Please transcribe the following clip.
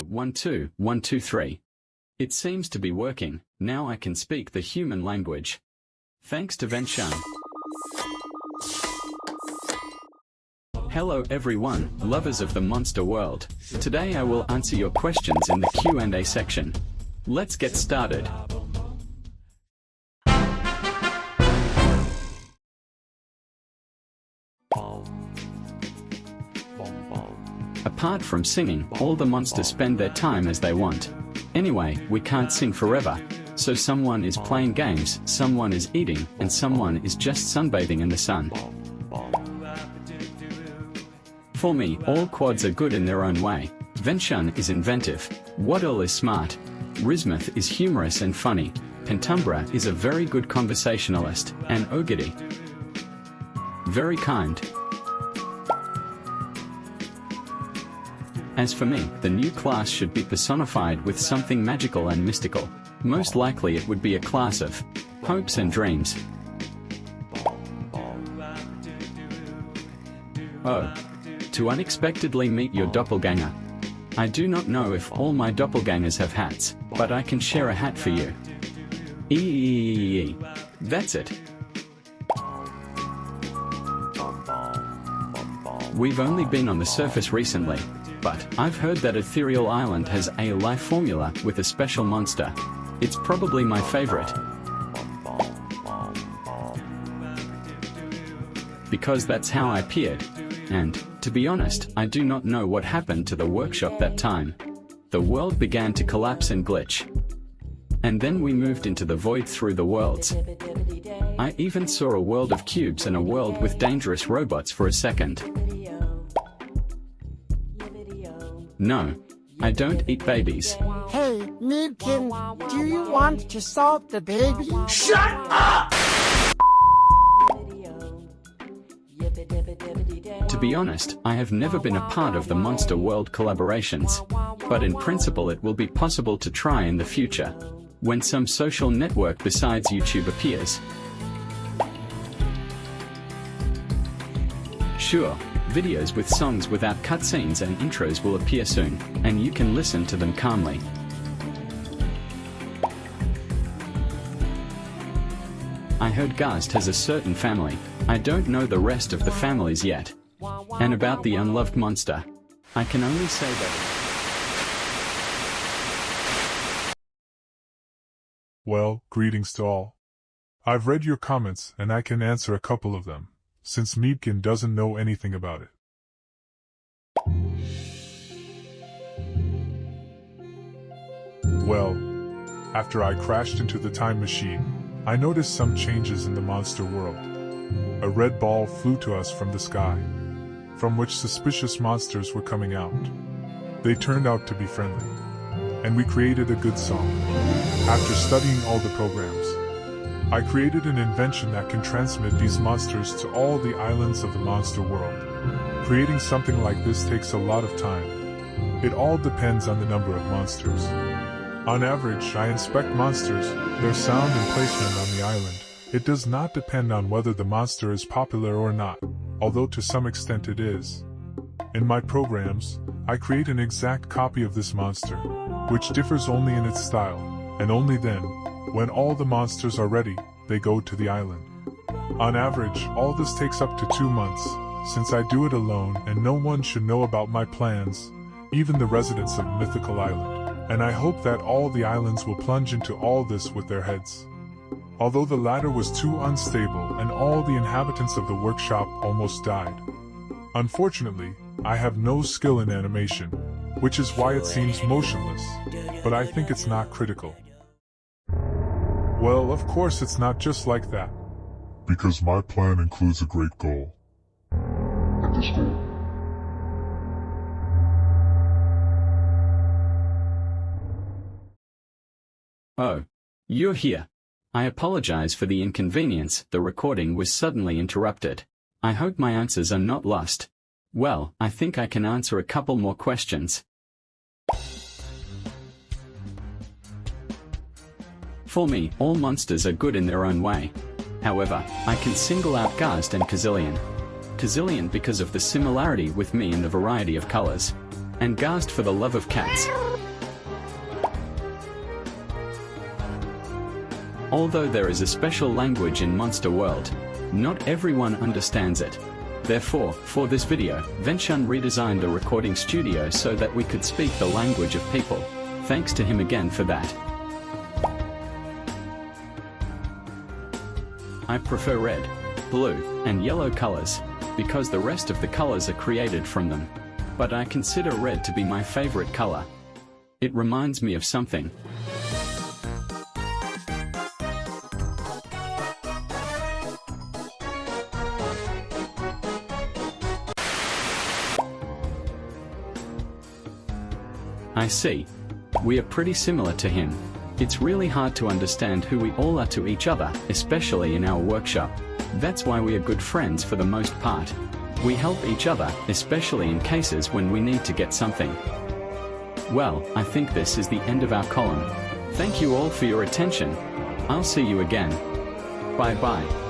1 2 1 2 3. It seems to be working. Now I can speak the human language. Thanks to Venshan. Hello everyone, lovers of the monster world. Today I will answer your questions in the Q&A section. Let's get started. Apart from singing, all the monsters spend their time as they want. Anyway, we can't sing forever, so someone is playing games, someone is eating, and someone is just sunbathing in the sun. For me, all quads are good in their own way. Venshan is inventive. Waddle is smart. Rismuth is humorous and funny. Pentumbra is a very good conversationalist, and Ogidi very kind. As for me, the new class should be personified with something magical and mystical. Most likely it would be a class of hopes and dreams. Oh. To unexpectedly meet your doppelganger. I do not know if all my doppelgangers have hats, but I can share a hat for you. That's it. We've only been on the surface recently, but I've heard that Ethereal Island has a life formula with a special monster. It's probably my favorite. Because that's how I appeared. And, to be honest, I do not know what happened to the workshop that time. The world began to collapse and glitch. And then we moved into the void through the worlds. I even saw a world of cubes and a world with dangerous robots for a second. No. I don't eat babies. Hey, Meadkin, do you want to solve the baby? Shut up! To be honest, I have never been a part of the Monster World collaborations. But in principle it will be possible to try in the future. When some social network besides YouTube appears. Sure, videos with songs without cutscenes and intros will appear soon, and you can listen to them calmly. I heard Ghast has a certain family. I don't know the rest of the families yet. And about the unloved monster, I can only say that. Well, greetings to all. I've read your comments and I can answer a couple of them, since Meadkin doesn't know anything about it. Well, after I crashed into the time machine, I noticed some changes in the monster world. A red ball flew to us from the sky, from which suspicious monsters were coming out. They turned out to be friendly, and we created a good song. After studying all the programs, I created an invention that can transmit these monsters to all the islands of the monster world. Creating something like this takes a lot of time. It all depends on the number of monsters. On average, I inspect monsters, their sound and placement on the island. It does not depend on whether the monster is popular or not, although to some extent it is. In my programs, I create an exact copy of this monster, which differs only in its style, and only then, when all the monsters are ready, they go to the island. On average, all this takes up to 2 months, since I do it alone and no one should know about my plans, even the residents of Mythical Island, and I hope that all the islands will plunge into all this with their heads. Although the ladder was too unstable and all the inhabitants of the workshop almost died. Unfortunately, I have no skill in animation, which is why it seems motionless, but I think it's not critical. Well, of course it's not just like that. Because my plan includes a great goal. And this goal. Oh. You're here. I apologize for the inconvenience, the recording was suddenly interrupted. I hope my answers are not lost. Well, I think I can answer a couple more questions. For me, all monsters are good in their own way. However, I can single out Ghast and Kazillion. Kazillion because of the similarity with me and the variety of colors. and gasped for the love of cats. Although there is a special language in Monster World, not everyone understands it. Therefore, for this video, Venshun redesigned a recording studio so that we could speak the language of people. Thanks to him again for that. I prefer red, blue, and yellow colors, because the rest of the colors are created from them. But I consider red to be my favorite color. It reminds me of something. I see. We are pretty similar to him. It's really hard to understand who we all are to each other, especially in our workshop. That's why we are good friends for the most part. We help each other, especially in cases when we need to get something. Well, I think this is the end of our column. Thank you all for your attention. I'll see you again. Bye bye.